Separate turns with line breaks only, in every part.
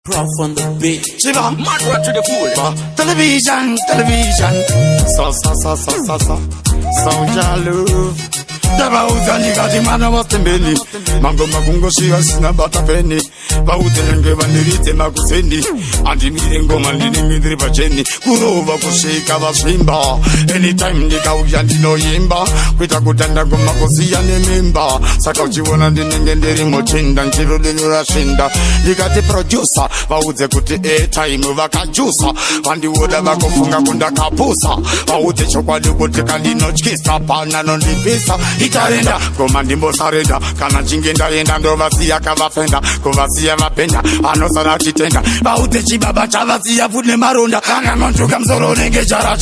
Prof on the beat.
Shiva,
Mad right to the full.
television. Sound ya love. Daba uzalika dimana watembeni. Mango makungo shiva sina batapeni. Bautelenge vandirite makuseni. Andimire ngoma ndinimidri bacheni. Kurova kushika vashimba. Anytime nikauya ndinoyimba. Kwita kutanda ngoma kusiya nemimba. Saka uchiwona ndinenge mochinda. Nchirudinura shinda. Nikati producer. Vauze kuti airtime vakajusa. Vandiwoda vakofunga kunda kapusa. Vaute chokwadi kuti kandinochkisa. Pana nondipisa. Itarenda, koma ndimbo sarenda. Kana chinge ndaenda ndovasiya kavafenda. Kovasiya vapenda, anosara chitenda. Vaute chibaba chavasiya fune maronda. Kana nontuka mzoro nenge chara.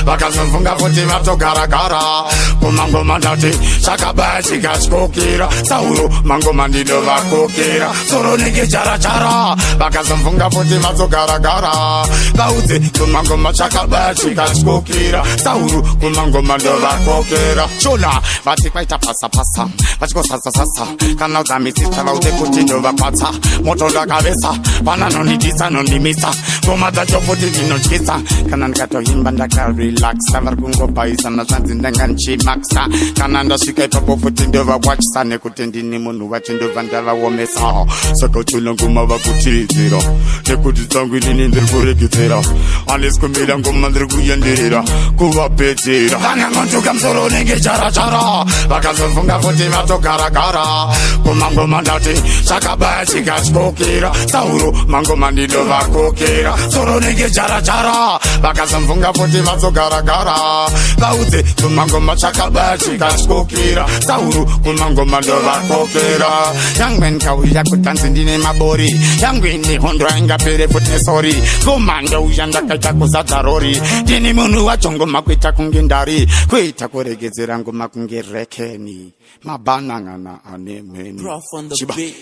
Vakazofunga futi vatogara. Koma ngoma ndati, chakabaya chikachikokera. Sauro, mangoma ndido vakokera. Zoro nenge chara. Vakazofunga futi vatogara. Vaute, koma ngoma chakabaya chikachikokera. Sauro, koma ngoma ndo vakokera. Chola, vati kwaita pasa. Vachiko sasa. Kana uzamisisa vaute kuti ndo vapatsa. Moto ndakavesa, pana nonditisa nondimisa. Ngoma dzacho futi ndinochisa. Kana ndikatoimba ndakarelaxa. Vari kungopaisa nazvanzi ndanganchimaksa. Kana ndasvika ipapo futi ndovawachisa. Nekuti ndini munhu wacho ndobva ndavaomesa. Saka uchula ngoma vakutirizira. Nekuti dzangu inini ndiri kuregedzera. Handisi kumira ngoma ndiri kuyenderera. Kuvapedzera. Kana ngontuka msoro unenge chara. Vakazofunga futi vatogara. Koma ngoma ndati chakabaya chikachikokera. Sauro mangoma ndido vakokera. Soro nenge chara. Vakazomfunga futi vatogara. Vaudze koma ngoma chakabaya chikachikokera. Sauro koma ngoma ndo vakokera. Yangweni kauya kutanzi ndine mabori. Yangweni hondo ingapere futi nesori. Ngoma ndouya ndakaita kuzadza rori. Ndini munhu wacho ngoma kuita kunge ndari. Kuita kuregedzera ngoma kunge rekeni. Mabanangana anemeni.
Prof on the beat.